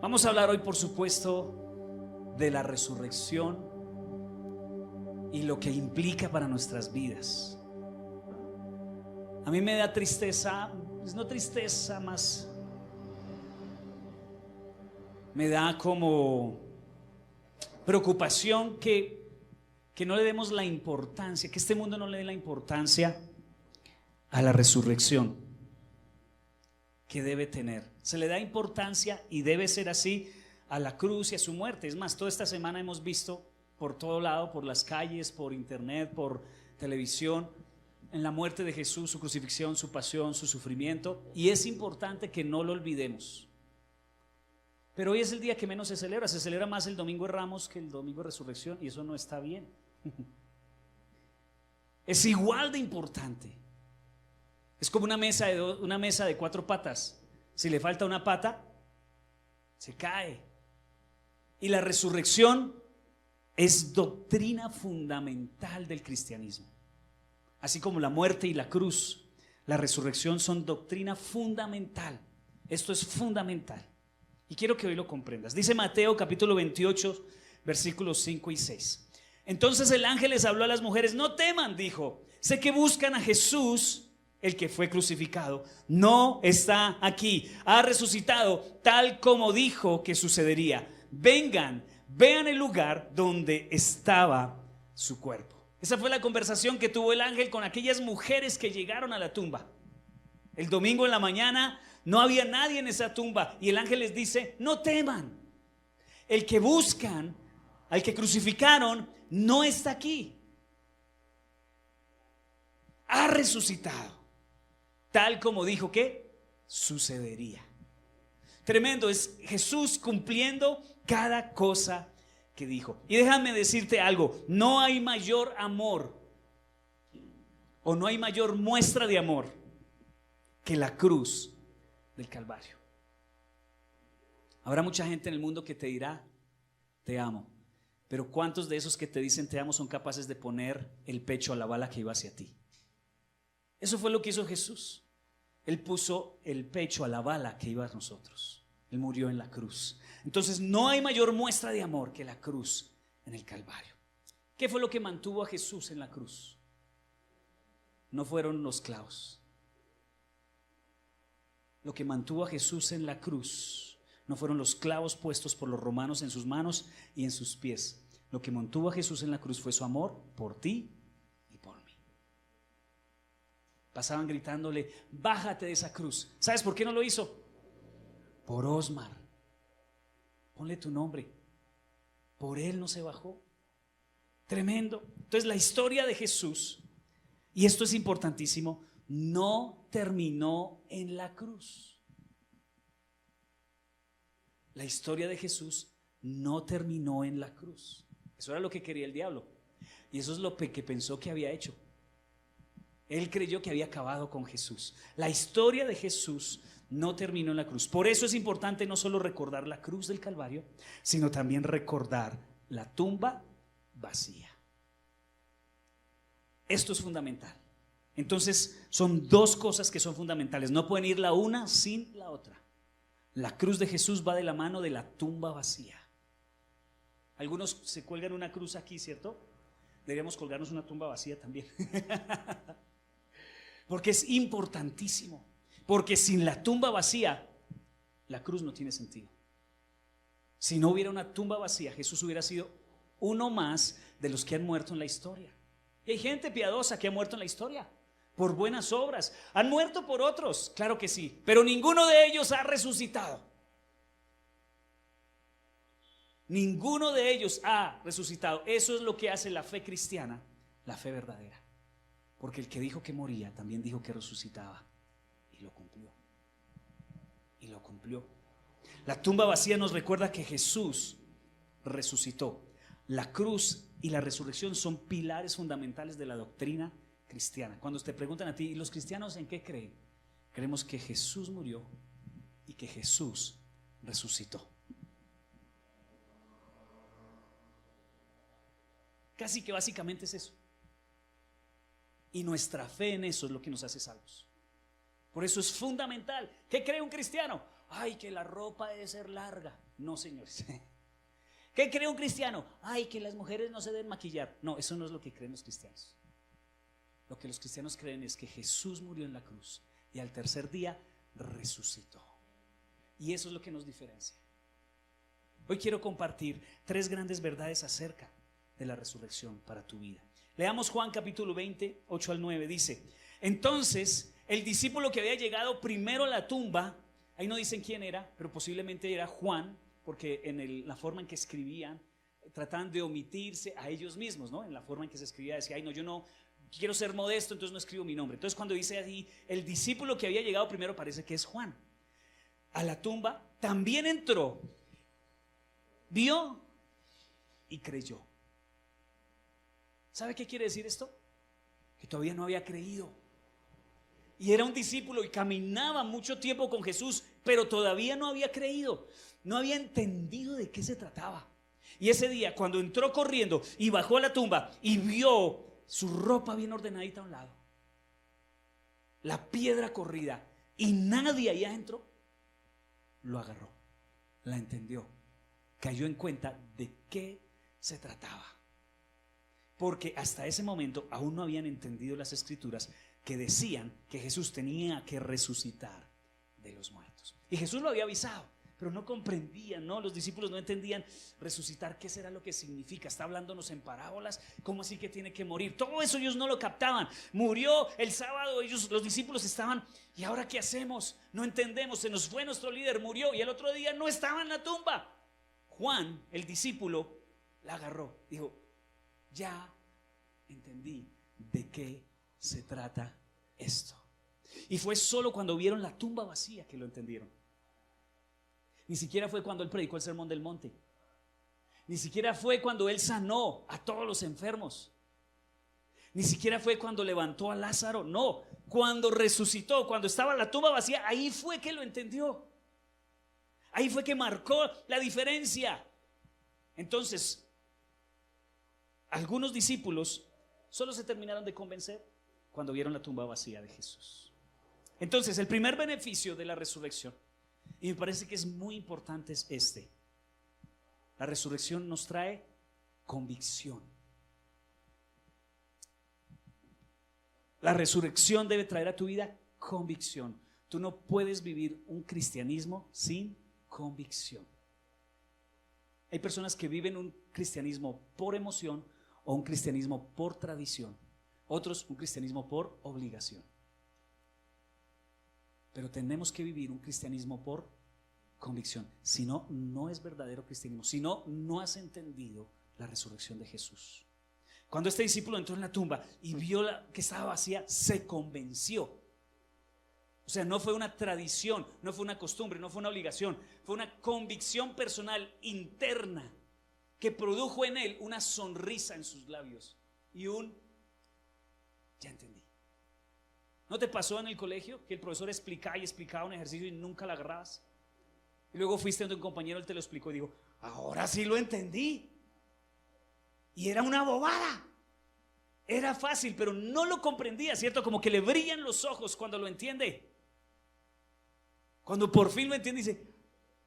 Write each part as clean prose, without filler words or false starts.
Vamos a hablar hoy, por supuesto, de la resurrección y lo que implica para nuestras vidas. A mí me da tristeza, pues no tristeza, más me da como preocupación que no le demos la importancia, que este mundo no le dé la importancia a la resurrección que debe tener. Se le da importancia, y debe ser así, a la cruz y a su muerte. Es más, toda esta semana hemos visto por todo lado, por las calles, por internet, por televisión, en la muerte de Jesús, su crucifixión, su pasión, su sufrimiento, y es importante que no lo olvidemos. Pero hoy es el día que menos se celebra más el domingo de Ramos que el domingo de Resurrección, y eso no está bien. Es igual de importante. Es como una mesa de 4 patas. Si le falta una pata, se cae. Y la resurrección es doctrina fundamental del cristianismo. Así como la muerte y la cruz, la resurrección son doctrina fundamental. Esto es fundamental. Y quiero que hoy lo comprendas. Dice Mateo capítulo 28, versículos 5 y 6. Entonces el ángel les habló a las mujeres: no teman, dijo, sé que buscan a Jesús, el que fue crucificado. No está aquí, ha resucitado, tal como dijo que sucedería. Vengan, vean el lugar donde estaba su cuerpo. Esa fue la conversación que tuvo el ángel con aquellas mujeres que llegaron a la tumba. El domingo en la mañana no había nadie en esa tumba, y el ángel les dice: no teman, el que buscan, al que crucificaron, no está aquí, ha resucitado, tal como dijo que sucedería. Tremendo, es Jesús cumpliendo cada cosa que dijo. Y déjame decirte algo: no hay mayor amor, o no hay mayor muestra de amor, que la cruz del Calvario. Habrá mucha gente en el mundo que te dirá: te amo. Pero ¿cuántos de esos que te dicen te amo son capaces de poner el pecho a la bala que iba hacia ti? Eso fue lo que hizo Jesús. Él puso el pecho a la bala que iba a nosotros. Él murió en la cruz. Entonces no hay mayor muestra de amor que la cruz en el Calvario. ¿Qué fue lo que mantuvo a Jesús en la cruz? No fueron los clavos. Lo que mantuvo a Jesús en la cruz no fueron los clavos puestos por los romanos en sus manos y en sus pies. Lo que mantuvo a Jesús en la cruz fue su amor por ti y por mí. Pasaban gritándole: bájate de esa cruz. ¿Sabes por qué no lo hizo? Por Osmar. Ponle tu nombre. Por él no se bajó. Tremendo. Entonces la historia de Jesús, y esto es importantísimo, no terminó en la cruz. La historia de Jesús no terminó en la cruz. Eso era lo que quería el diablo, y eso es lo que pensó que había hecho. Él creyó que había acabado con Jesús. La historia de Jesús no terminó en la cruz. Por eso es importante no solo recordar la cruz del Calvario, sino también recordar la tumba vacía. Esto es fundamental. Entonces son dos cosas que son fundamentales. No pueden ir la una sin la otra. La cruz de Jesús va de la mano de la tumba vacía. Algunos se cuelgan una cruz aquí, ¿cierto? Deberíamos colgarnos una tumba vacía también. Porque es importantísimo. Porque sin la tumba vacía, la cruz no tiene sentido. Si no hubiera una tumba vacía, Jesús hubiera sido uno más de los que han muerto en la historia. Y hay gente piadosa que ha muerto en la historia por buenas obras. Han muerto por otros, claro que sí, pero ninguno de ellos ha resucitado. Ninguno de ellos ha resucitado. Eso es lo que hace la fe cristiana, la fe verdadera. Porque el que dijo que moría también dijo que resucitaba, y lo cumplió. Y lo cumplió. La tumba vacía nos recuerda que Jesús resucitó. La cruz y la resurrección son pilares fundamentales de la doctrina cristiana. Cuando te preguntan a ti: ¿y los cristianos en qué creen? Creemos que Jesús murió y que Jesús resucitó. Casi que básicamente es eso. Y nuestra fe en eso es lo que nos hace salvos. Por eso es fundamental. ¿Qué cree un cristiano? Ay, que la ropa debe ser larga. No, señores. ¿Qué cree un cristiano? Ay, que las mujeres no se deben maquillar. No, eso no es lo que creen los cristianos. Lo que los cristianos creen es que Jesús murió en la cruz y al tercer día resucitó. Y eso es lo que nos diferencia. Hoy quiero compartir 3 grandes verdades acerca de la resurrección para tu vida. Leamos Juan capítulo 20, 8 al 9. Dice: entonces el discípulo que había llegado primero a la tumba, ahí no dicen quién era, pero posiblemente era Juan, porque en la forma en que escribían trataban de omitirse a ellos mismos, ¿no? En la forma en que se escribía decía: ay, no, yo no quiero ser modesto, entonces no escribo mi nombre. Entonces cuando dice ahí el discípulo que había llegado primero, parece que es Juan. A la tumba también entró, vio y creyó. ¿Sabe qué quiere decir esto? Que todavía no había creído. Y era un discípulo y caminaba mucho tiempo con Jesús, pero todavía no había creído, no había entendido de qué se trataba. Y ese día, cuando entró corriendo y bajó a la tumba y vio su ropa bien ordenadita a un lado, la piedra corrida y nadie ahí adentro, lo agarró, la entendió, cayó en cuenta de qué se trataba. Porque hasta ese momento aún no habían entendido las escrituras que decían que Jesús tenía que resucitar de los muertos. Y Jesús lo había avisado, pero no comprendían, ¿no? Los discípulos no entendían resucitar, ¿qué será lo que significa? Está hablándonos en parábolas, ¿cómo así que tiene que morir? Todo eso ellos no lo captaban. Murió el sábado, los discípulos estaban, ¿y ahora qué hacemos? No entendemos, se nos fue nuestro líder, murió, y el otro día no estaba en la tumba. Juan, el discípulo, la agarró, dijo: ya entendí de qué se trata esto. Y fue solo cuando vieron la tumba vacía que lo entendieron. Ni siquiera fue cuando él predicó el sermón del monte. Ni siquiera fue cuando él sanó a todos los enfermos. Ni siquiera fue cuando levantó a Lázaro. No, cuando resucitó, cuando estaba la tumba vacía, ahí fue que lo entendió. Ahí fue que marcó la diferencia. Entonces, algunos discípulos solo se terminaron de convencer cuando vieron la tumba vacía de Jesús. Entonces, el primer beneficio de la resurrección, y me parece que es muy importante, es este: la resurrección nos trae convicción. La resurrección debe traer a tu vida convicción. Tú no puedes vivir un cristianismo sin convicción. Hay personas que viven un cristianismo por emoción o un cristianismo por tradición, otros un cristianismo por obligación. Pero tenemos que vivir un cristianismo por convicción. Si no, no es verdadero cristianismo. Si no, no has entendido la resurrección de Jesús. Cuando este discípulo entró en la tumba y vio que estaba vacía, se convenció. O sea, no fue una tradición, no fue una costumbre, no fue una obligación, fue una convicción personal interna que produjo en él una sonrisa en sus labios y ya entendí. ¿No te pasó en el colegio que el profesor explicaba y explicaba un ejercicio y nunca la agarrabas? Y luego fuiste donde un compañero, él te lo explicó y dijo: ahora sí lo entendí. Y era una bobada. Era fácil, pero no lo comprendía, ¿cierto? Como que le brillan los ojos cuando lo entiende. Cuando por fin lo entiende, dice: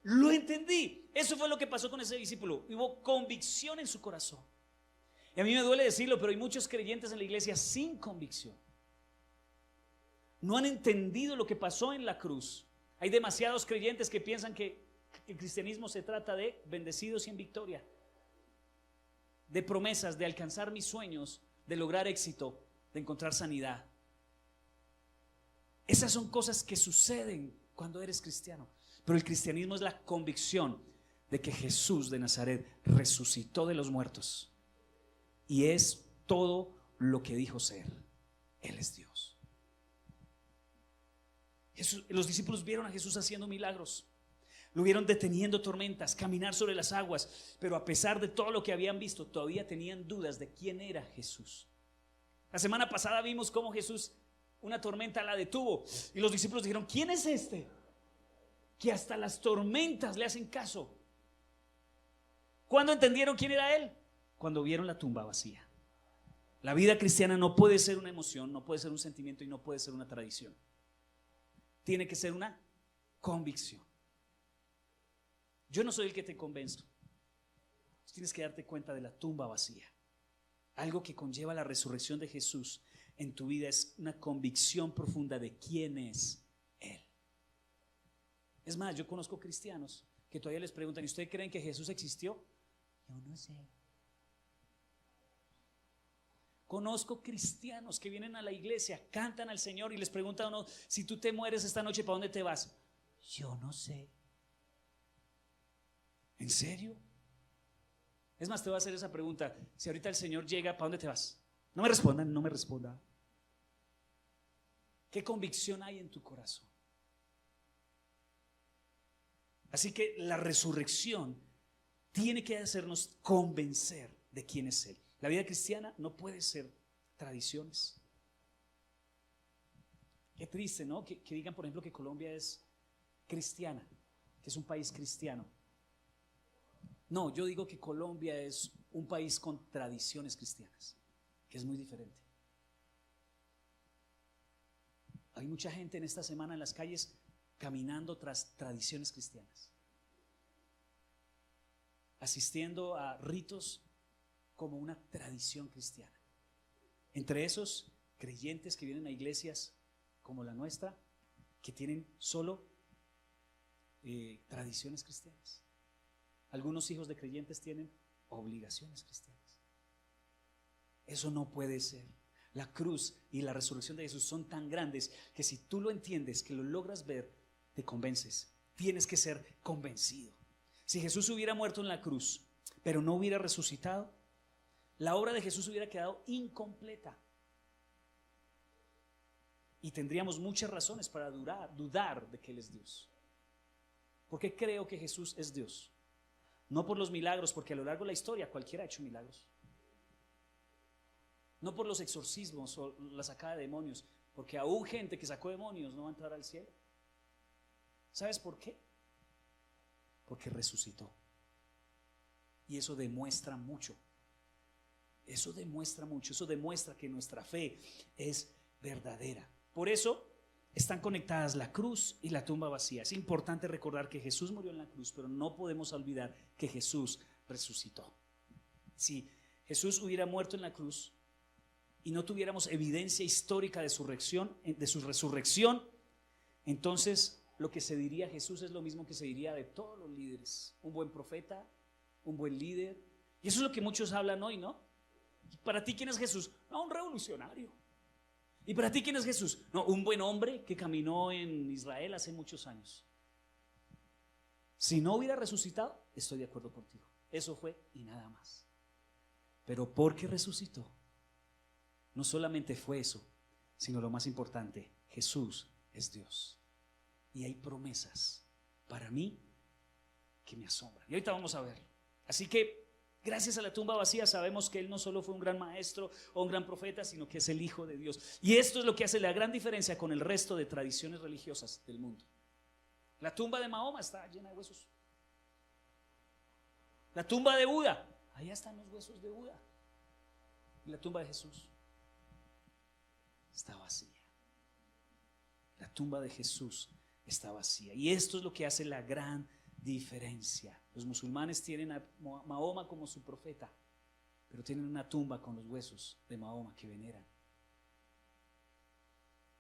lo entendí. Eso fue lo que pasó con ese discípulo. Hubo convicción en su corazón. Y a mí me duele decirlo, pero hay muchos creyentes en la iglesia sin convicción. No han entendido lo que pasó en la cruz. Hay demasiados creyentes que piensan que el cristianismo se trata de bendecidos y en victoria, de promesas, de alcanzar mis sueños, de lograr éxito, de encontrar sanidad. Esas son cosas que suceden cuando eres cristiano. Pero el cristianismo es la convicción de que Jesús de Nazaret resucitó de los muertos y es todo lo que dijo ser. Él es Dios. Los discípulos vieron a Jesús haciendo milagros, lo vieron deteniendo tormentas, caminar sobre las aguas, pero a pesar de todo lo que habían visto, todavía tenían dudas de quién era Jesús. La semana pasada vimos cómo Jesús, una tormenta la detuvo y los discípulos dijeron: ¿quién es este? Que hasta las tormentas le hacen caso. ¿Cuándo entendieron quién era Él? Cuando vieron la tumba vacía. La vida cristiana no puede ser una emoción, no puede ser un sentimiento y no puede ser una tradición. Tiene que ser una convicción. Yo no soy el que te convenzo. Tienes que darte cuenta de la tumba vacía. Algo que conlleva la resurrección de Jesús en tu vida es una convicción profunda de quién es Él. Es más, yo conozco cristianos que todavía les preguntan: ¿y ustedes creen que Jesús existió? Yo no sé. Conozco cristianos que vienen a la iglesia, cantan al Señor y les preguntan a uno: si tú te mueres esta noche, ¿para dónde te vas? Yo no sé. ¿En serio? Es más, te voy a hacer esa pregunta: si ahorita el Señor llega, ¿para dónde te vas? No me respondan, no me respondan. ¿Qué convicción hay en tu corazón? Así que la resurrección tiene que hacernos convencer de quién es Él. La vida cristiana no puede ser tradiciones. Qué triste, ¿no? Que digan, por ejemplo, que Colombia es cristiana, que es un país cristiano. No, yo digo que Colombia es un país con tradiciones cristianas, que es muy diferente. Hay mucha gente en esta semana en las calles caminando tras tradiciones cristianas, asistiendo a ritos como una tradición cristiana. Entre esos, creyentes que vienen a iglesias como la nuestra, que tienen solo tradiciones cristianas. Algunos hijos de creyentes tienen obligaciones cristianas. Eso no puede ser. La cruz y la resurrección de Jesús son tan grandes que si tú lo entiendes, que lo logras ver, te convences. Tienes que ser convencido. Si Jesús hubiera muerto en la cruz, pero no hubiera resucitado, la obra de Jesús hubiera quedado incompleta. Y tendríamos muchas razones para dudar de que Él es Dios. ¿Por qué creo que Jesús es Dios? No por los milagros, porque a lo largo de la historia cualquiera ha hecho milagros. No por los exorcismos o la sacada de demonios, porque aún gente que sacó demonios no va a entrar al cielo. ¿Sabes por qué? Porque resucitó. Y eso demuestra mucho. Eso demuestra mucho. Eso demuestra que nuestra fe es verdadera. Por eso están conectadas la cruz y la tumba vacía. Es importante recordar que Jesús murió en la cruz, pero no podemos olvidar que Jesús resucitó. Si Jesús hubiera muerto en la cruz y no tuviéramos evidencia histórica de su resurrección, entonces lo que se diría Jesús es lo mismo que se diría de todos los líderes: un buen profeta, un buen líder. Y eso es lo que muchos hablan hoy, ¿no? ¿Para ti quién es Jesús? No, un revolucionario. ¿Y para ti quién es Jesús? No, un buen hombre que caminó en Israel hace muchos años. Si no hubiera resucitado, estoy de acuerdo contigo. Eso fue y nada más. Pero porque resucitó, no solamente fue eso, sino lo más importante: Jesús es Dios. Y hay promesas para mí que me asombran. Y ahorita vamos a verlo. Así que gracias a la tumba vacía sabemos que Él no solo fue un gran maestro o un gran profeta, sino que es el Hijo de Dios. Y esto es lo que hace la gran diferencia con el resto de tradiciones religiosas del mundo. La tumba de Mahoma está llena de huesos. La tumba de Buda, allá están los huesos de Buda. Y la tumba de Jesús está vacía. La tumba de Jesús está vacía. Y esto es lo que hace la gran diferencia. Los musulmanes tienen a Mahoma como su profeta, pero tienen una tumba con los huesos de Mahoma que veneran.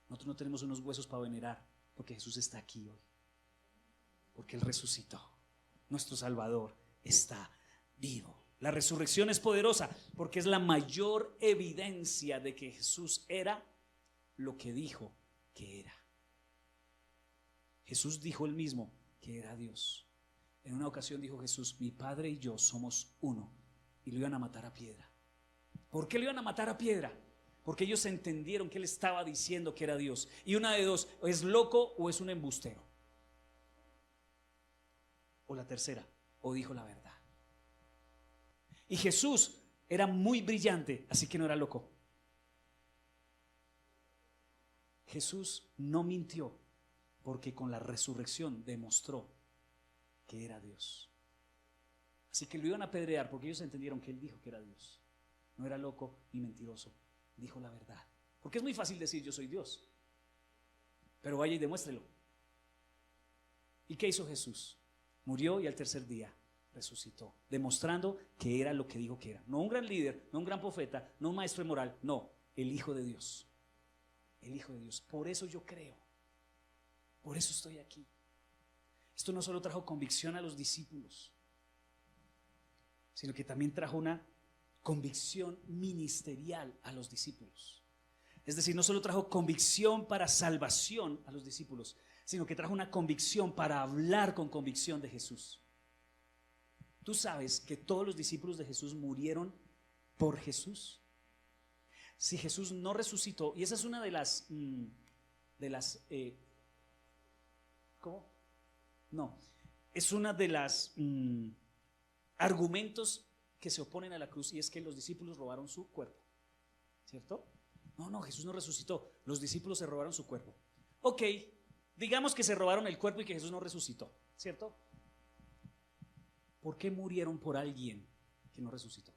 Nosotros no tenemos unos huesos para venerar, porque Jesús está aquí hoy, porque Él resucitó. Nuestro Salvador está vivo. La resurrección es poderosa porque es la mayor evidencia de que Jesús era lo que dijo que era. Jesús dijo él mismo que era Dios. En una ocasión dijo Jesús: mi Padre y yo somos uno. Y lo iban a matar a piedra. ¿Por qué lo iban a matar a piedra? Porque ellos entendieron que Él estaba diciendo que era Dios. Y una de dos: o es loco o es un embustero. O la tercera: o dijo la verdad. Y Jesús era muy brillante, así que no era loco. Jesús no mintió, porque con la resurrección demostró que era Dios. Así que lo iban a apedrear porque ellos entendieron que Él dijo que era Dios. No era loco ni mentiroso, dijo la verdad. Porque es muy fácil decir: yo soy Dios, pero vaya y demuéstrelo. ¿Y qué hizo Jesús? Murió y al tercer día resucitó, demostrando que era lo que dijo que era. No un gran líder, no un gran profeta, no un maestro de moral, no, el Hijo de Dios. El Hijo de Dios. Por eso yo creo. Por eso estoy aquí. Esto no solo trajo convicción a los discípulos, sino que también trajo una convicción ministerial a los discípulos. Es decir, no solo trajo convicción para salvación a los discípulos, sino que trajo una convicción para hablar con convicción de Jesús. Tú sabes que todos los discípulos de Jesús murieron por Jesús. Si Jesús no resucitó, y esa es una de las ¿cómo? No, es una de las argumentos que se oponen a la cruz, y es que los discípulos robaron su cuerpo, ¿cierto? No, Jesús no resucitó, los discípulos se robaron su cuerpo. Ok, digamos que se robaron el cuerpo y que Jesús no resucitó, ¿cierto? ¿Por qué murieron por alguien que no resucitó?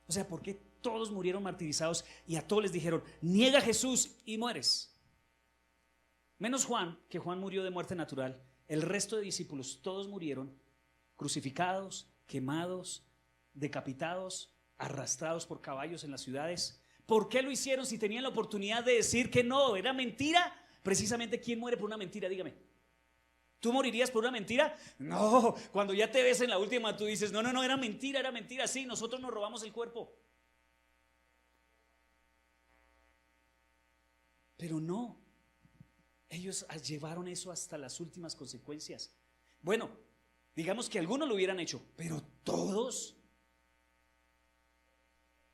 O sea, ¿por qué todos murieron martirizados y a todos les dijeron, niega a Jesús y mueres? Menos Juan, que Juan murió de muerte natural. El resto de discípulos, todos murieron crucificados, quemados, decapitados, arrastrados por caballos en las ciudades. ¿Por qué lo hicieron si tenían la oportunidad de decir que no, era mentira? Precisamente, ¿quién muere por una mentira? Dígame. ¿Tú morirías por una mentira? No, cuando ya te ves en la última tú dices, no, era mentira, sí, nosotros nos robamos el cuerpo. Pero no, ellos llevaron eso hasta las últimas consecuencias. Bueno, digamos que algunos lo hubieran hecho, pero todos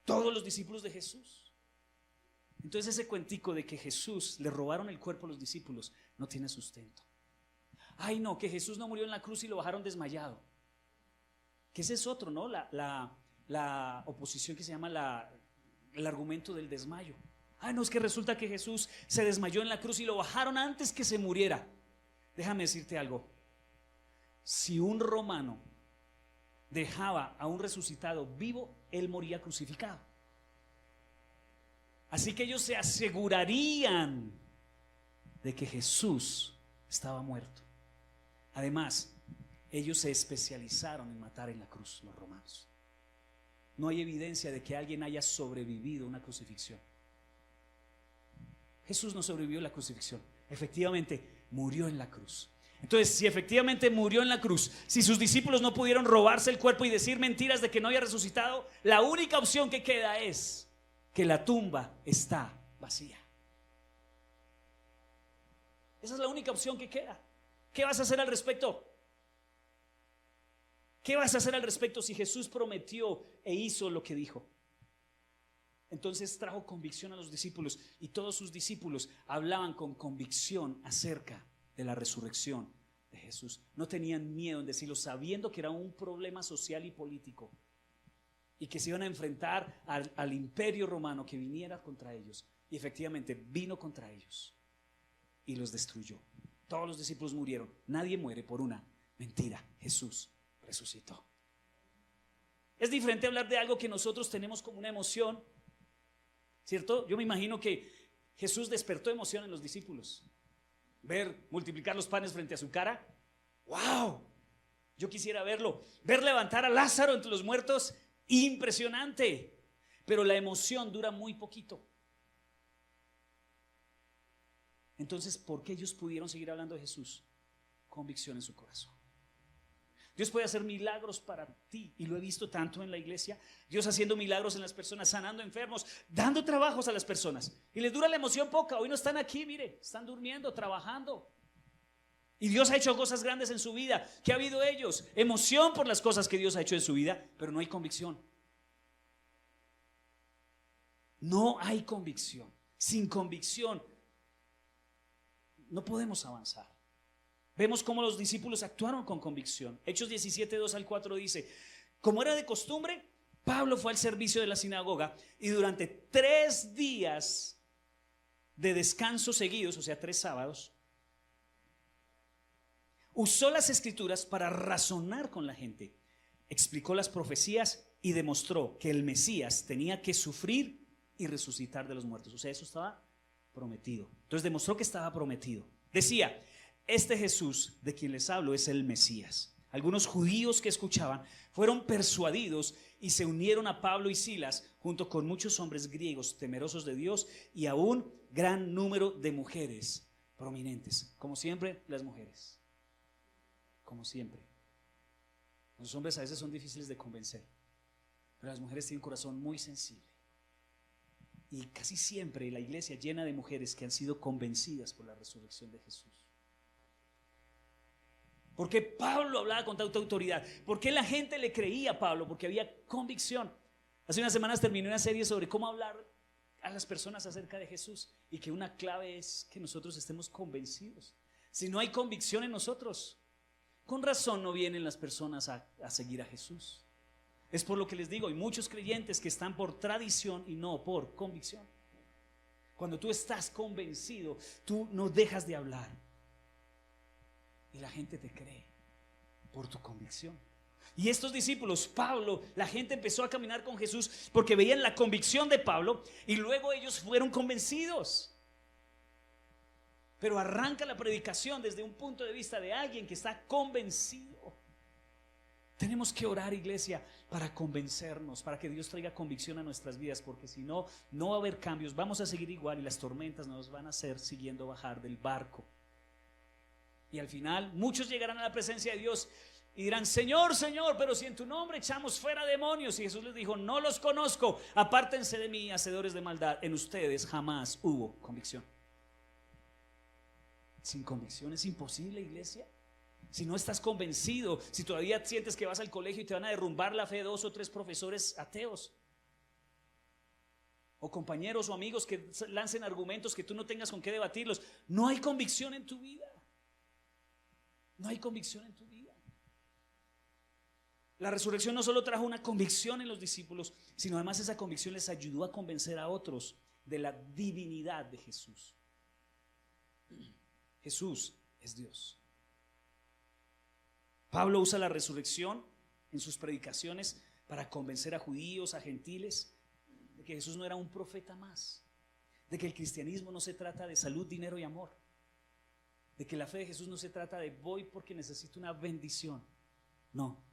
los discípulos de Jesús. Entonces ese cuentico de que Jesús le robaron el cuerpo a los discípulos no tiene sustento. Ay no, que Jesús no murió en la cruz y lo bajaron desmayado. Que ese es otro, ¿no? La oposición que se llama el argumento del desmayo. No, es que resulta que Jesús se desmayó en la cruz y lo bajaron antes que se muriera. Déjame decirte algo. Si un romano dejaba a un resucitado vivo, él moría crucificado. Así que ellos se asegurarían de que Jesús estaba muerto. Además, ellos se especializaron en matar en la cruz, los romanos. No hay evidencia de que alguien haya sobrevivido a una crucifixión. Jesús no sobrevivió a la crucifixión, efectivamente murió en la cruz. Entonces, si efectivamente murió en la cruz, si sus discípulos no pudieron robarse el cuerpo y decir mentiras de que no había resucitado, la única opción que queda es que la tumba está vacía. Esa es la única opción que queda. ¿Qué vas a hacer al respecto? ¿Qué vas a hacer al respecto si Jesús prometió e hizo lo que dijo? Entonces trajo convicción a los discípulos y todos sus discípulos hablaban con convicción acerca de la resurrección de Jesús. No tenían miedo en decirlo, sabiendo que era un problema social y político y que se iban a enfrentar al imperio romano que viniera contra ellos. Y efectivamente vino contra ellos y los destruyó. Todos los discípulos murieron. Nadie muere por una mentira. Jesús resucitó. Es diferente hablar de algo que nosotros tenemos como una emoción, ¿cierto? Yo me imagino que Jesús despertó emoción en los discípulos. Ver multiplicar los panes frente a su cara. ¡Wow! Yo quisiera verlo. Ver levantar a Lázaro entre los muertos. Impresionante. Pero la emoción dura muy poquito. Entonces, ¿por qué ellos pudieron seguir hablando de Jesús? Convicción en su corazón. Dios puede hacer milagros para ti, y lo he visto tanto en la iglesia. Dios haciendo milagros en las personas, sanando enfermos, dando trabajos a las personas, y les dura la emoción poca. Hoy no están aquí, mire, están durmiendo, trabajando, y Dios ha hecho cosas grandes en su vida. ¿Qué ha habido ellos? Emoción por las cosas que Dios ha hecho en su vida, pero no hay convicción. No hay convicción. Sin convicción no podemos avanzar. Vemos cómo los discípulos actuaron con convicción. Hechos 17, 2 al 4 dice: como era de costumbre, Pablo fue al servicio de la sinagoga y durante 3 días de descanso seguidos, o sea 3 sábados, usó las escrituras para razonar con la gente. Explicó las profecías y demostró que el Mesías tenía que sufrir y resucitar de los muertos. O sea, eso estaba prometido. Entonces demostró que estaba prometido. Decía: este Jesús de quien les hablo es el Mesías. Algunos judíos que escuchaban fueron persuadidos y se unieron a Pablo y Silas junto con muchos hombres griegos temerosos de Dios y a un gran número de mujeres prominentes. Como siempre, las mujeres. Como siempre. Los hombres a veces son difíciles de convencer, pero las mujeres tienen un corazón muy sensible. Y casi siempre la iglesia llena de mujeres que han sido convencidas por la resurrección de Jesús. ¿Por qué Pablo hablaba con tanta autoridad? ¿Por qué la gente le creía a Pablo? Porque había convicción. Hace unas semanas terminé una serie sobre cómo hablar a las personas acerca de Jesús, y que una clave es que nosotros estemos convencidos. Si no hay convicción en nosotros, con razón no vienen las personas a seguir a Jesús. Es por lo que les digo, hay muchos creyentes que están por tradición y no por convicción. Cuando tú estás convencido, tú no dejas de hablar y la gente te cree por tu convicción. Y estos discípulos, Pablo, la gente empezó a caminar con Jesús porque veían la convicción de Pablo y luego ellos fueron convencidos. Pero arranca la predicación desde un punto de vista de alguien que está convencido. Tenemos que orar, iglesia, para convencernos, para que Dios traiga convicción a nuestras vidas, porque si no, no va a haber cambios, vamos a seguir igual y las tormentas nos van a hacer siguiendo bajar del barco. Y al final muchos llegarán a la presencia de Dios y dirán: Señor, Señor, pero si en tu nombre echamos fuera demonios. Y Jesús les dijo: no los conozco, apártense de mí, hacedores de maldad. En ustedes jamás hubo convicción. Sin convicción es imposible, iglesia. Si no estás convencido, si todavía sientes que vas al colegio y te van a derrumbar la fe de 2 o 3 profesores ateos, o compañeros o amigos que lancen argumentos que tú no tengas con qué debatirlos, no hay convicción en tu vida. No hay convicción en tu vida. La resurrección no solo trajo una convicción en los discípulos, sino además esa convicción les ayudó a convencer a otros de la divinidad de Jesús. Jesús es Dios. Pablo usa la resurrección en sus predicaciones para convencer a judíos, a gentiles, de que Jesús no era un profeta más, de que el cristianismo no se trata de salud, dinero y amor, de que la fe de Jesús no se trata de voy porque necesito una bendición. No,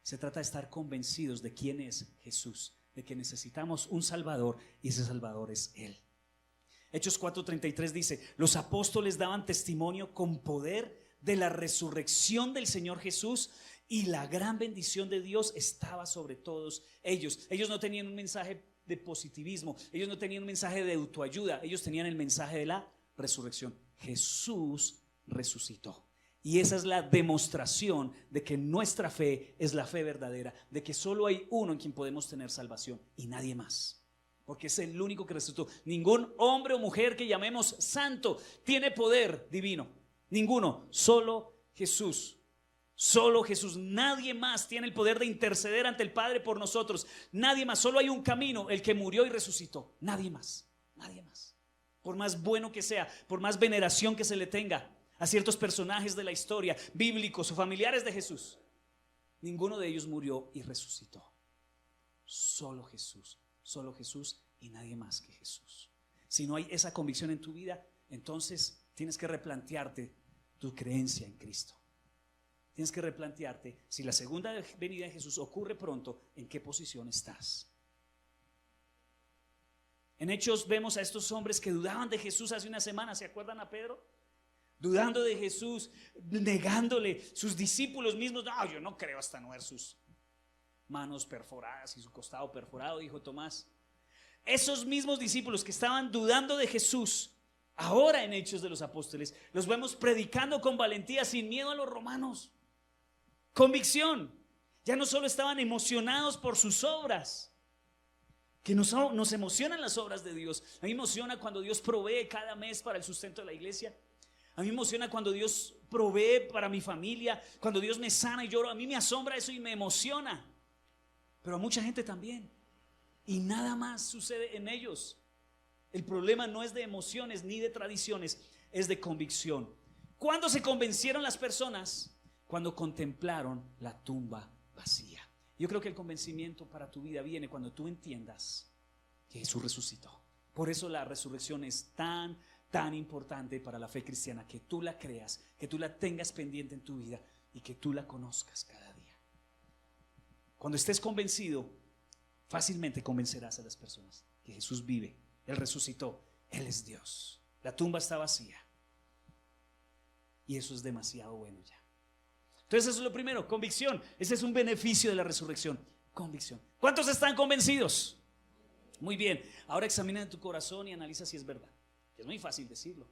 se trata de estar convencidos de quién es Jesús, de que necesitamos un Salvador y ese Salvador es Él. Hechos 4:33 dice: los apóstoles daban testimonio con poder de la resurrección del Señor Jesús, y la gran bendición de Dios estaba sobre todos ellos. Ellos no tenían un mensaje de positivismo, ellos no tenían un mensaje de autoayuda, ellos tenían el mensaje de la resurrección. Jesús resucitó. Y esa es la demostración de que nuestra fe es la fe verdadera, de que solo hay uno en quien podemos tener salvación y nadie más. Porque es el único que resucitó. Ningún hombre o mujer que llamemos santo tiene poder divino. Ninguno, solo Jesús. Solo Jesús. Nadie más tiene el poder de interceder ante el Padre por nosotros. Nadie más. Solo hay un camino, el que murió y resucitó. Nadie más. Nadie más. Por más bueno que sea, por más veneración que se le tenga a ciertos personajes de la historia, bíblicos o familiares de Jesús, ninguno de ellos murió y resucitó. Solo Jesús. Solo Jesús y nadie más que Jesús. Si no hay esa convicción en tu vida, entonces tienes que replantearte tu creencia en Cristo. Tienes que replantearte si la segunda venida de Jesús ocurre pronto, ¿en qué posición estás? En Hechos vemos a estos hombres que dudaban de Jesús hace una semana. ¿Se acuerdan a Pedro? Dudando de Jesús, negándole. Sus discípulos mismos: no, yo no creo hasta no ver sus manos perforadas y su costado perforado, dijo Tomás. Esos mismos discípulos que estaban dudando de Jesús, ahora en Hechos de los Apóstoles, los vemos predicando con valentía, sin miedo a los romanos. Convicción. Ya no solo estaban emocionados por sus obras, que nos emocionan las obras de Dios. A mí me emociona cuando Dios provee cada mes para el sustento de la iglesia. A mí me emociona cuando Dios provee para mi familia, cuando Dios me sana y lloro. A mí me asombra eso y me emociona. Pero a mucha gente también. Y nada más sucede en ellos. El problema no es de emociones ni de tradiciones, es de convicción. ¿Cuándo se convencieron las personas? Cuando contemplaron la tumba vacía. Yo creo que el convencimiento para tu vida viene cuando tú entiendas que Jesús resucitó. Por eso la resurrección es tan tan importante para la fe cristiana, que tú la creas, que tú la tengas pendiente en tu vida y que tú la conozcas cada día. Cuando estés convencido, fácilmente convencerás a las personas que Jesús vive, Él resucitó, Él es Dios. La tumba está vacía. Y eso es demasiado bueno ya. Entonces eso es lo primero, convicción. Ese es un beneficio de la resurrección, convicción. ¿Cuántos están convencidos? Muy bien, ahora examina tu corazón y analiza si es verdad. Es muy fácil decirlo,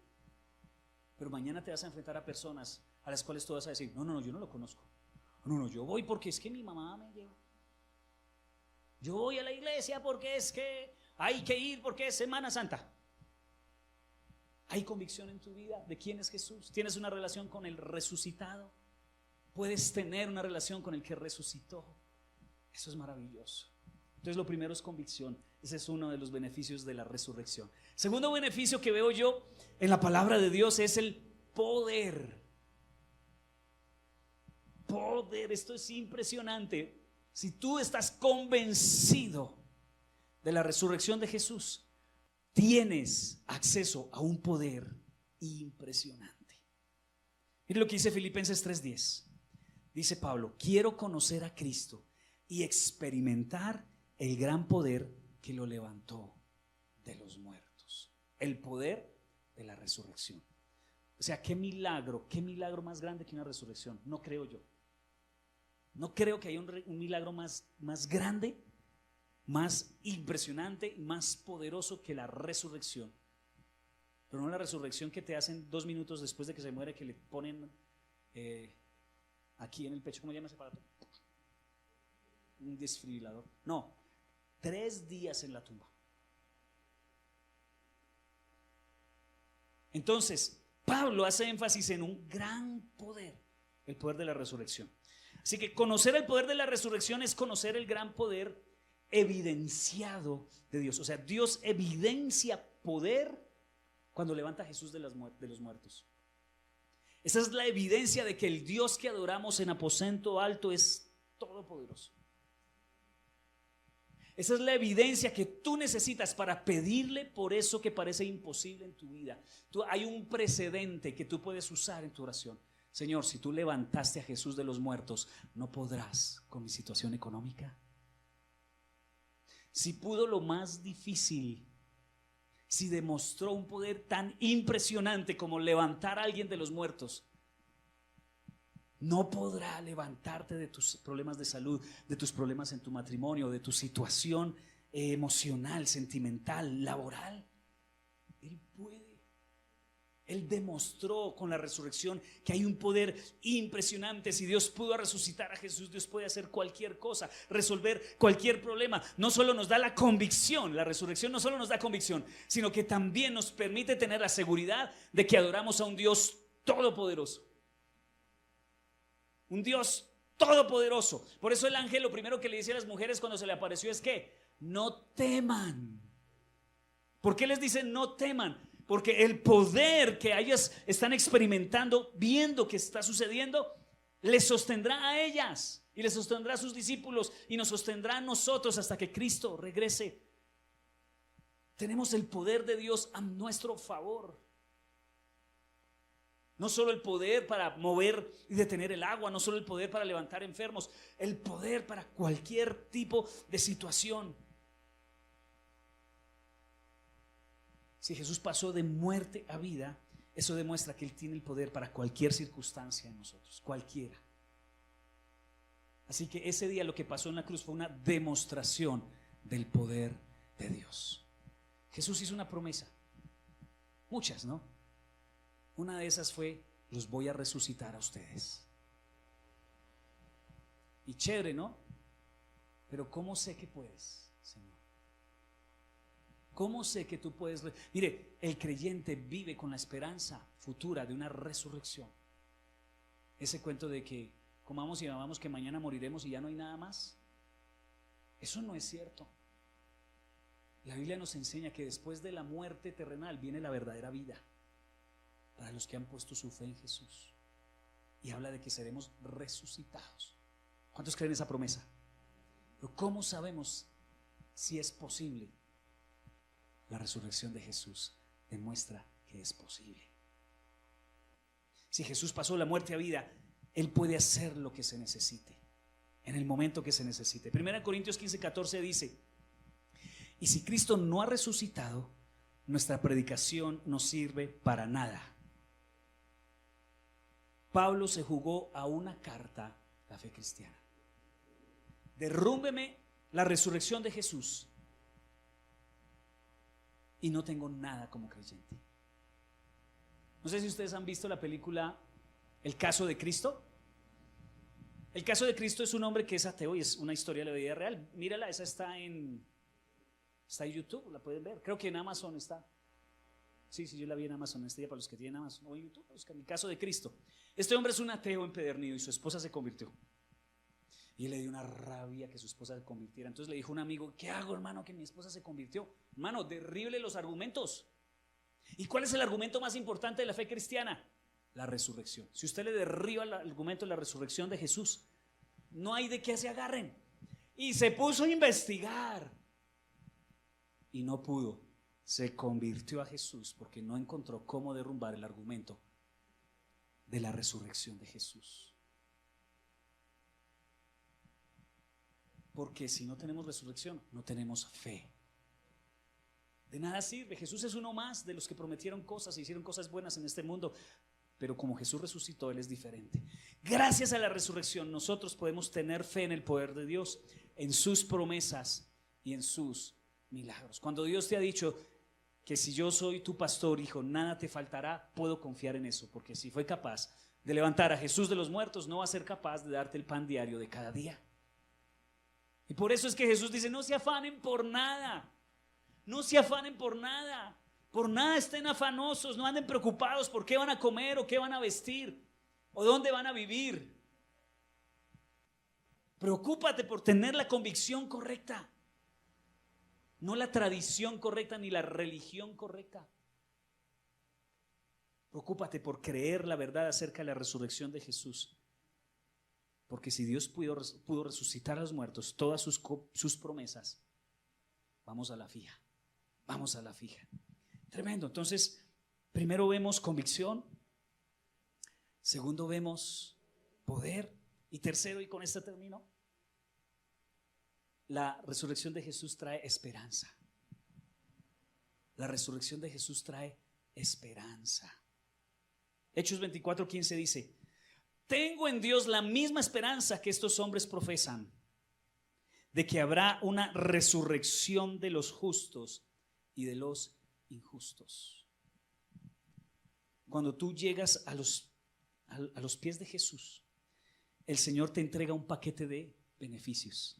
pero mañana te vas a enfrentar a personas a las cuales tú vas a decir, no, yo no lo conozco. No, yo voy porque es que mi mamá me lleva. Yo voy a la iglesia porque es que hay que ir porque es Semana Santa. ¿Hay convicción en tu vida de quién es Jesús? ¿Tienes una relación con el resucitado? ¿Puedes tener una relación con el que resucitó? Eso es maravilloso. Entonces lo primero es convicción. Ese es uno de los beneficios de la resurrección. Segundo beneficio que veo yo en la palabra de Dios es el poder. Poder, esto es impresionante. Si tú estás convencido de la resurrección de Jesús, tienes acceso a un poder impresionante. Mire lo que dice Filipenses 3:10. Dice Pablo, quiero conocer a Cristo y experimentar el gran poder que lo levantó de los muertos. El poder de la resurrección. O sea, qué milagro más grande que una resurrección. No creo yo. No creo que haya un milagro más grande, más impresionante, más poderoso que la resurrección. Pero no la resurrección que te hacen 2 minutos después de que se muere, que le ponen aquí en el pecho, ¿cómo se llama ese aparato? Un desfibrilador. No, 3 días en la tumba. Entonces, Pablo hace énfasis en un gran poder, el poder de la resurrección. Así que conocer el poder de la resurrección es conocer el gran poder evidenciado de Dios. O sea, Dios evidencia poder cuando levanta a Jesús de los muertos. Esa es la evidencia de que el Dios que adoramos en aposento alto es todopoderoso. Esa es la evidencia que tú necesitas para pedirle por eso que parece imposible en tu vida. Hay un precedente que tú puedes usar en tu oración. Señor, si tú levantaste a Jesús de los muertos, ¿no podrás con mi situación económica? Si pudo lo más difícil, si demostró un poder tan impresionante como levantar a alguien de los muertos, no podrá levantarte de tus problemas de salud, de tus problemas en tu matrimonio, de tu situación emocional, sentimental, laboral. Él puede. Él demostró con la resurrección que hay un poder impresionante. Si Dios pudo resucitar a Jesús, Dios puede hacer cualquier cosa, resolver cualquier problema. No solo nos da la convicción, la resurrección no solo nos da convicción, sino que también nos permite tener la seguridad de que adoramos a un Dios todopoderoso. Un Dios todopoderoso. Por eso el ángel lo primero que le dice a las mujeres cuando se le apareció es que no teman. ¿Por qué les dice no teman? Porque el poder que ellas están experimentando, viendo que está sucediendo, les sostendrá a ellas y les sostendrá a sus discípulos y nos sostendrá a nosotros hasta que Cristo regrese. Tenemos el poder de Dios a nuestro favor. No solo el poder para mover y detener el agua, no solo el poder para levantar enfermos, el poder para cualquier tipo de situación. Si Jesús pasó de muerte a vida, eso demuestra que Él tiene el poder para cualquier circunstancia en nosotros, cualquiera. Así que ese día lo que pasó en la cruz fue una demostración del poder de Dios. Jesús hizo una promesa, muchas, ¿no? Una de esas fue: los voy a resucitar a ustedes. Y chévere, ¿no? Pero ¿cómo sé que puedes, Señor? ¿Cómo sé que tú puedes? Mire, el creyente vive con la esperanza futura de una resurrección. Ese cuento de que comamos y bebamos que mañana moriremos y ya no hay nada más, eso no es cierto. La Biblia nos enseña que después de la muerte terrenal viene la verdadera vida para los que han puesto su fe en Jesús, y habla de que seremos resucitados. ¿Cuántos creen esa promesa? Pero ¿cómo sabemos si es posible? La resurrección de Jesús demuestra que es posible. Si Jesús pasó la muerte a vida, Él puede hacer lo que se necesite, en el momento que se necesite. 1 Corintios 15:14 dice: y si Cristo no ha resucitado, nuestra predicación no sirve para nada. Pablo se jugó a una carta la fe cristiana. Derrúmbeme la resurrección de Jesús y no tengo nada como creyente. No sé si ustedes han visto la película El caso de Cristo. El caso de Cristo es un hombre que es ateo y es una historia de la vida real. Mírala, esa está en YouTube, la pueden ver. Creo que en Amazon está. Sí, yo la vi en Amazon, este día para los que tienen Amazon o en YouTube. El caso de Cristo. Este hombre es un ateo empedernido y su esposa se convirtió. Y él le dio una rabia que su esposa se convirtiera. Entonces le dijo a un amigo: ¿qué hago, hermano, que mi esposa se convirtió? Hermano, derrible los argumentos. ¿Y cuál es el argumento más importante de la fe cristiana? La resurrección. Si usted le derriba el argumento de la resurrección de Jesús, no hay de qué se agarren. Y se puso a investigar y no pudo. Se convirtió a Jesús porque no encontró cómo derrumbar el argumento de la resurrección de Jesús. Porque si no tenemos resurrección, no tenemos fe. De nada sirve. Jesús es uno más de los que prometieron cosas e hicieron cosas buenas en este mundo, pero como Jesús resucitó, Él es diferente. Gracias a la resurrección nosotros podemos tener fe en el poder de Dios, en sus promesas y en sus milagros. Cuando Dios te ha dicho que si yo soy tu pastor, hijo, nada te faltará, puedo confiar en eso, porque si fue capaz de levantar a Jesús de los muertos, no va a ser capaz de darte el pan diario de cada día. Y por eso es que Jesús dice: no se afanen por nada. No se afanen por nada estén afanosos, no anden preocupados por qué van a comer o qué van a vestir o dónde van a vivir. Preocúpate por tener la convicción correcta, no la tradición correcta ni la religión correcta. Preocúpate por creer la verdad acerca de la resurrección de Jesús, porque si Dios pudo resucitar a los muertos, todas sus promesas, vamos a la fija. Vamos a la fija. Tremendo. Entonces, primero vemos convicción, segundo vemos poder, y tercero, y con esto termino, la resurrección de Jesús trae esperanza. La resurrección de Jesús trae esperanza. Hechos 24:15 dice: tengo en Dios la misma esperanza que estos hombres profesan, de que habrá una resurrección de los justos y de los injustos. Cuando tú llegas a los pies de Jesús, el Señor te entrega un paquete de beneficios.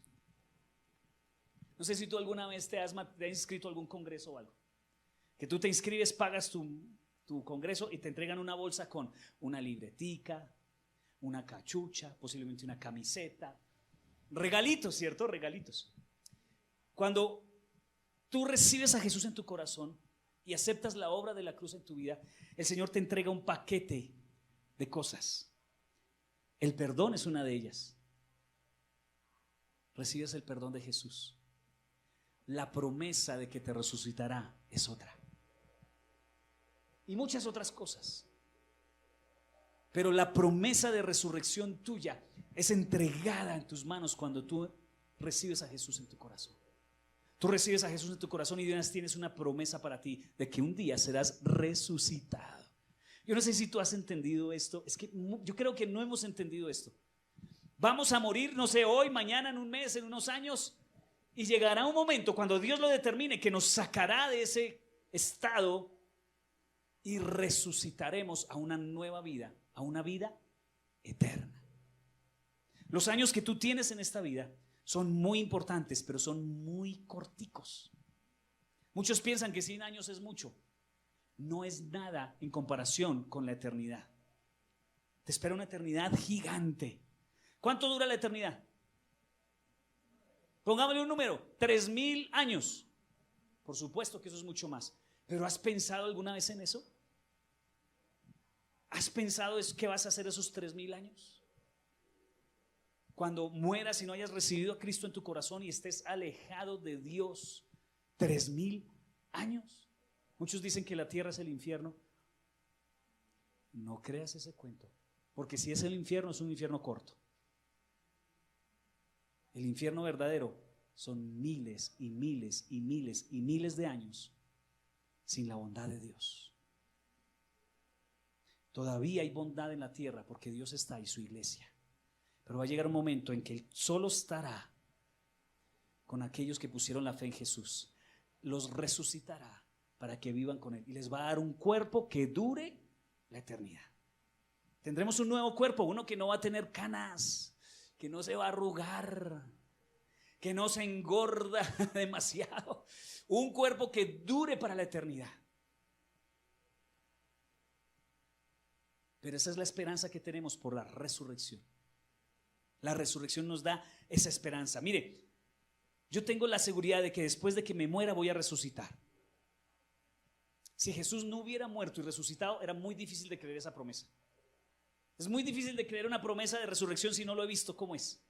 No sé si tú alguna vez te has inscrito a algún congreso o algo, que tú te inscribes, pagas tu congreso y te entregan una bolsa con una libretica, una cachucha, posiblemente una camiseta, regalitos, ¿cierto? Regalitos. Cuando tú recibes a Jesús en tu corazón y aceptas la obra de la cruz en tu vida, el Señor te entrega un paquete de cosas. El perdón es una de ellas. Recibes el perdón de Jesús. La promesa de que te resucitará es otra. Y muchas otras cosas. Pero la promesa de resurrección tuya es entregada en tus manos cuando tú recibes a Jesús en tu corazón. Tú recibes a Jesús en tu corazón y Dios tienes una promesa para ti de que un día serás resucitado. Yo no sé si tú has entendido esto. Es que yo creo que no hemos entendido esto. Vamos a morir, no sé, hoy, mañana, en un mes, en unos años, y llegará un momento cuando Dios lo determine que nos sacará de ese estado y resucitaremos a una nueva vida, a una vida eterna. Los años que tú tienes en esta vida son muy importantes, pero son muy corticos. Muchos piensan que 100 años es mucho. No es nada en comparación con la eternidad. Te espera una eternidad gigante. ¿Cuánto dura la eternidad? Pongámosle un número: 3000 años. Por supuesto que eso es mucho más. ¿Pero has pensado alguna vez en eso? ¿Has pensado qué vas a hacer esos 3000 años? Cuando mueras y no hayas recibido a Cristo en tu corazón y estés alejado de Dios 3000 años. Muchos dicen que la tierra es el infierno. No creas ese cuento, porque si es el infierno, es un infierno corto. El infierno verdadero son miles y miles y miles y miles de años sin la bondad de Dios. Todavía hay bondad en la tierra porque Dios está y su iglesia. Pero va a llegar un momento en que Él solo estará con aquellos que pusieron la fe en Jesús. Los resucitará para que vivan con Él y les va a dar un cuerpo que dure la eternidad. Tendremos un nuevo cuerpo, uno que no va a tener canas, que no se va a arrugar, que no se engorda demasiado. Un cuerpo que dure para la eternidad. Pero esa es la esperanza que tenemos por la resurrección. La resurrección nos da esa esperanza. Mire, yo tengo la seguridad de que después de que me muera voy a resucitar. Si Jesús no hubiera muerto y resucitado, era muy difícil de creer esa promesa. Es muy difícil de creer una promesa de resurrección si no lo he visto cómo es.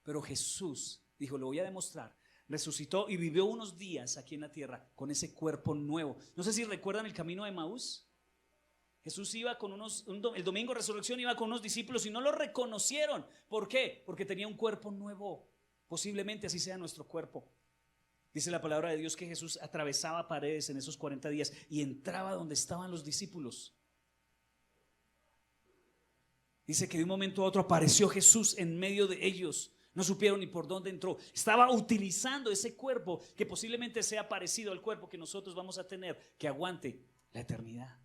Pero Jesús dijo, lo voy a demostrar. Resucitó y vivió unos días aquí en la tierra con ese cuerpo nuevo. No sé si recuerdan el camino de Emaús. Jesús iba con el domingo de resurrección iba con unos discípulos y no lo reconocieron. ¿Por qué? Porque tenía un cuerpo nuevo. Posiblemente así sea nuestro cuerpo. Dice la palabra de Dios que Jesús atravesaba paredes en esos 40 días y entraba donde estaban los discípulos. Dice que de un momento a otro apareció Jesús en medio de ellos. No supieron ni por dónde entró. Estaba utilizando ese cuerpo que posiblemente sea parecido al cuerpo que nosotros vamos a tener, que aguante la eternidad.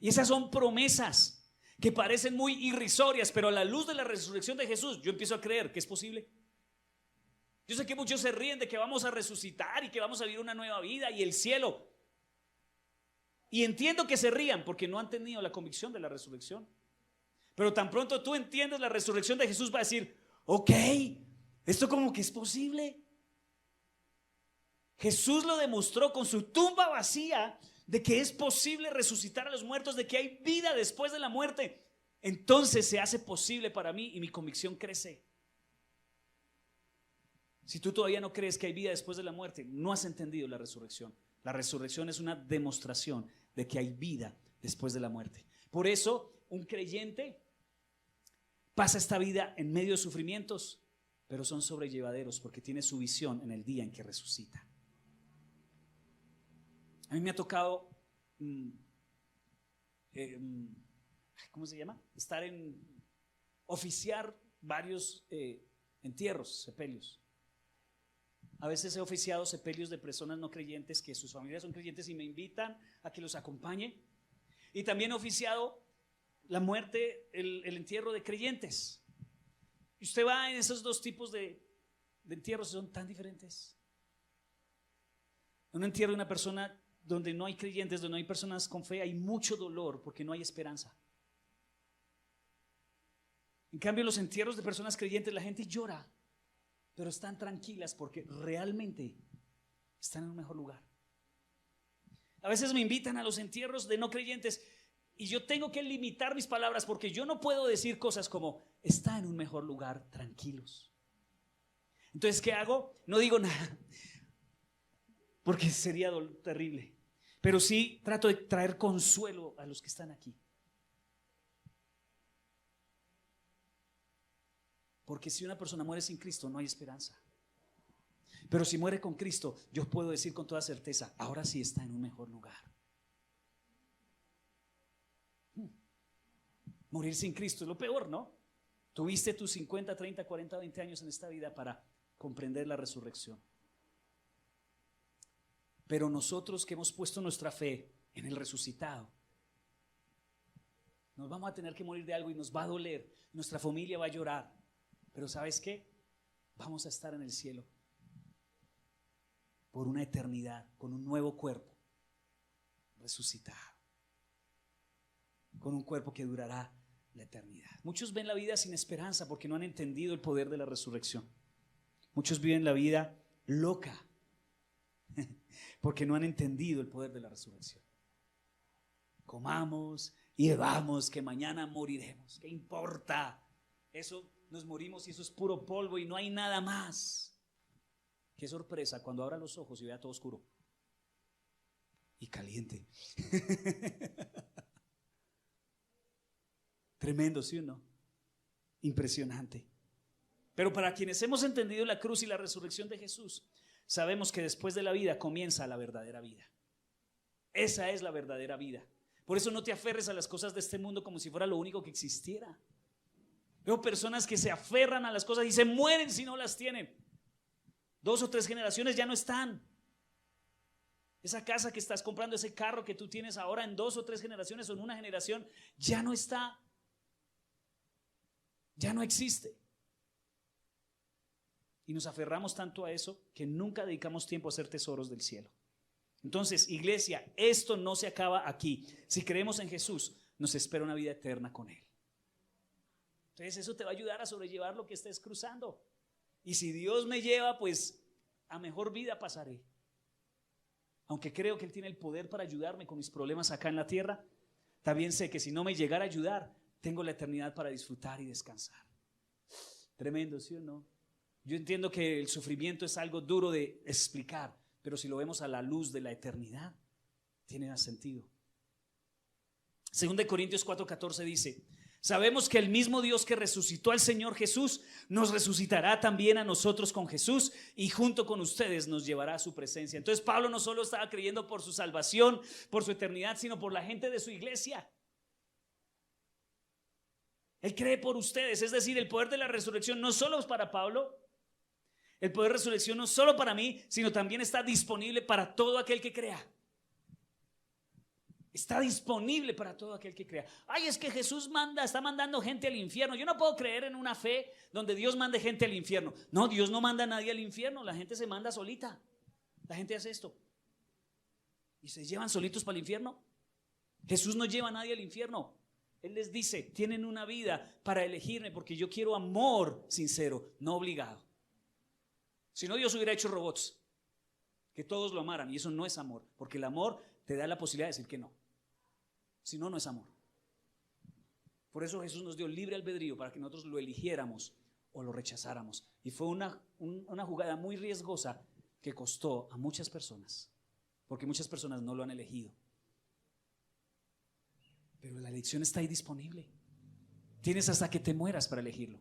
Y esas son promesas que parecen muy irrisorias, pero a la luz de la resurrección de Jesús, yo empiezo a creer que es posible. Yo sé que muchos se ríen de que vamos a resucitar y que vamos a vivir una nueva vida y el cielo. Y entiendo que se rían porque no han tenido la convicción de la resurrección. Pero tan pronto tú entiendes la resurrección de Jesús, va a decir, ok, esto como que es posible. Jesús lo demostró con su tumba vacía de que es posible resucitar a los muertos, de que hay vida después de la muerte. Entonces se hace posible para mí y mi convicción crece. Si tú todavía no crees que hay vida después de la muerte, no has entendido la resurrección. La resurrección es una demostración de que hay vida después de la muerte. Por eso un creyente pasa esta vida en medio de sufrimientos, pero son sobrellevaderos porque tiene su visión en el día en que resucita. A mí me ha tocado, ¿cómo se llama? Oficiar varios entierros, sepelios. A veces he oficiado sepelios de personas no creyentes que sus familias son creyentes y me invitan a que los acompañe. Y también he oficiado la muerte, el entierro de creyentes. Y usted va en esos dos tipos de entierros, son tan diferentes. Un entierro de una persona donde no hay creyentes, donde no hay personas con fe, hay mucho dolor porque no hay esperanza. En cambio, en los entierros de personas creyentes la gente llora, pero están tranquilas porque realmente están en un mejor lugar. A veces me invitan a los entierros de no creyentes y yo tengo que limitar mis palabras porque yo no puedo decir cosas como está en un mejor lugar, tranquilos. Entonces, ¿qué hago? No digo nada porque sería terrible, pero sí trato de traer consuelo a los que están aquí. Porque si una persona muere sin Cristo no hay esperanza. Pero si muere con Cristo, yo puedo decir con toda certeza, ahora sí está en un mejor lugar. Morir sin Cristo es lo peor, ¿no? Tuviste tus 50, 30, 40, 20 años en esta vida para comprender la resurrección. Pero nosotros que hemos puesto nuestra fe en el resucitado, nos vamos a tener que morir de algo y nos va a doler. Nuestra familia va a llorar. Pero ¿sabes qué? Vamos a estar en el cielo por una eternidad, con un nuevo cuerpo resucitado, con un cuerpo que durará la eternidad. Muchos ven la vida sin esperanza porque no han entendido el poder de la resurrección. Muchos viven la vida loca porque no han entendido el poder de la resurrección. Comamos y bebamos que mañana moriremos. ¿Qué importa? Eso nos morimos y eso es puro polvo y no hay nada más. Qué sorpresa cuando abra los ojos y vea todo oscuro. y caliente. Tremendo, ¿sí o no? Impresionante. Pero para quienes hemos entendido la cruz y la resurrección de Jesús, sabemos que después de la vida comienza la verdadera vida. Esa es la verdadera vida. Por eso no te aferres a las cosas de este mundo como si fuera lo único que existiera. Veo personas que se aferran a las cosas y se mueren si no las tienen. 2 o 3 generaciones ya no están. Esa casa que estás comprando, ese carro que tú tienes ahora, en 2 o 3 generaciones o en una generación, ya no está. Ya no existe. Y nos aferramos tanto a eso que nunca dedicamos tiempo a hacer tesoros del cielo. Entonces, iglesia, esto no se acaba aquí. Si creemos en Jesús, nos espera una vida eterna con Él. Entonces eso te va a ayudar a sobrellevar lo que estés cruzando. Y si Dios me lleva, pues a mejor vida pasaré. Aunque creo que Él tiene el poder para ayudarme con mis problemas acá en la tierra, también sé que si no me llegara a ayudar, tengo la eternidad para disfrutar y descansar. Tremendo, ¿sí o no? Yo entiendo que el sufrimiento es algo duro de explicar, pero si lo vemos a la luz de la eternidad, tiene más sentido. 2 Corintios 4:14 dice: sabemos que el mismo Dios que resucitó al Señor Jesús nos resucitará también a nosotros con Jesús y junto con ustedes nos llevará a su presencia. Entonces Pablo no solo estaba creyendo por su salvación, por su eternidad, sino por la gente de su iglesia. Él cree por ustedes, es decir, el poder de la resurrección no solo es para Pablo, el poder de resurrección no es solo para mí, sino también está disponible para todo aquel que crea. Está disponible para todo aquel que crea. Ay, es que Jesús está mandando gente al infierno. Yo no puedo creer en una fe donde Dios mande gente al infierno. No, Dios no manda a nadie al infierno. La gente se manda solita. La gente hace esto y se llevan solitos para el infierno. Jesús no lleva a nadie al infierno. Él les dice: tienen una vida para elegirme porque yo quiero amor sincero, no obligado. Si no, Dios hubiera hecho robots que todos lo amaran, y eso no es amor, porque el amor te da la posibilidad de decir que no. Si no, no es amor. Por eso Jesús nos dio libre albedrío para que nosotros lo eligiéramos o lo rechazáramos. Y fue una jugada muy riesgosa que costó a muchas personas, porque muchas personas no lo han elegido. Pero la elección está ahí disponible. Tienes hasta que te mueras para elegirlo.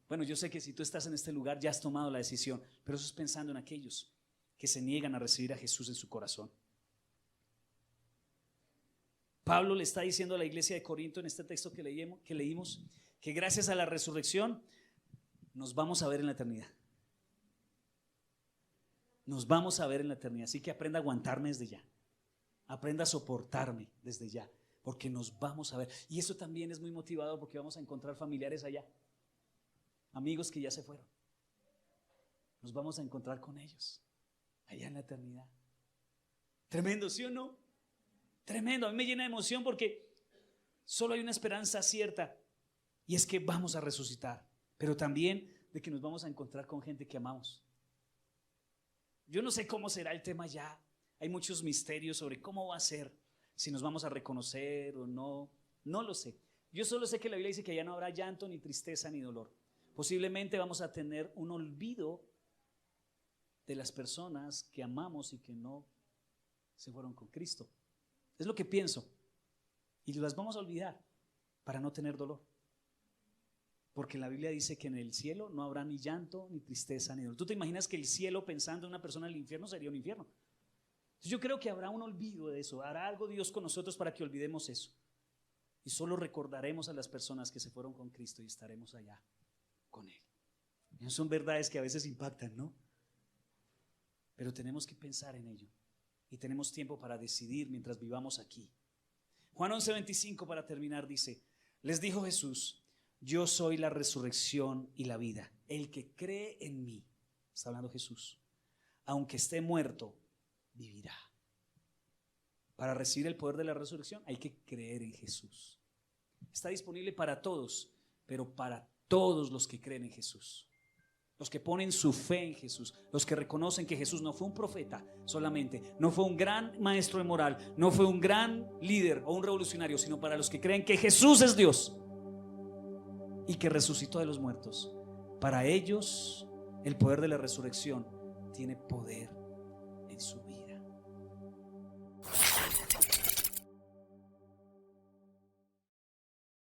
Bueno, yo sé que si tú estás en este lugar ya has tomado la decisión, pero eso es pensando en aquellos que se niegan a recibir a Jesús en su corazón. Pablo le está diciendo a la iglesia de Corinto en este texto que leímos que gracias a la resurrección nos vamos a ver en la eternidad. Nos vamos a ver en la eternidad. Así que aprenda a aguantarme desde ya. Aprenda a soportarme desde ya, porque nos vamos a ver. Y eso también es muy motivador porque vamos a encontrar familiares allá, amigos que ya se fueron. Nos vamos a encontrar con ellos allá en la eternidad. Tremendo, ¿sí o no? Tremendo, a mí me llena de emoción porque solo hay una esperanza cierta, y es que vamos a resucitar, pero también de que nos vamos a encontrar con gente que amamos. Yo no sé cómo será el tema ya, hay muchos misterios sobre cómo va a ser, si nos vamos a reconocer o no, no lo sé. Yo solo sé que la Biblia dice que ya no habrá llanto, ni tristeza, ni dolor. Posiblemente vamos a tener un olvido de las personas que amamos y que no se fueron con Cristo. Es lo que pienso. Y las vamos a olvidar para no tener dolor. Porque la Biblia dice que en el cielo no habrá ni llanto, ni tristeza, ni dolor. ¿Tú te imaginas que el cielo, pensando en una persona en el infierno, sería un infierno? Entonces yo creo que habrá un olvido de eso. Hará algo Dios con nosotros para que olvidemos eso. Y solo recordaremos a las personas que se fueron con Cristo y estaremos allá con Él. Y son verdades que a veces impactan, ¿no? Pero tenemos que pensar en ello. Y tenemos tiempo para decidir mientras vivamos aquí. Juan 11:25, para terminar, dice: les dijo Jesús: yo soy la resurrección y la vida. El que cree en mí, está hablando Jesús, aunque esté muerto, vivirá. Para recibir el poder de la resurrección hay que creer en Jesús. Está disponible para todos, pero para todos los que creen en Jesús. Los que ponen su fe en Jesús, los que reconocen que Jesús no fue un profeta solamente, no fue un gran maestro de moral, no fue un gran líder o un revolucionario, sino para los que creen que Jesús es Dios y que resucitó de los muertos. Para ellos el poder de la resurrección tiene poder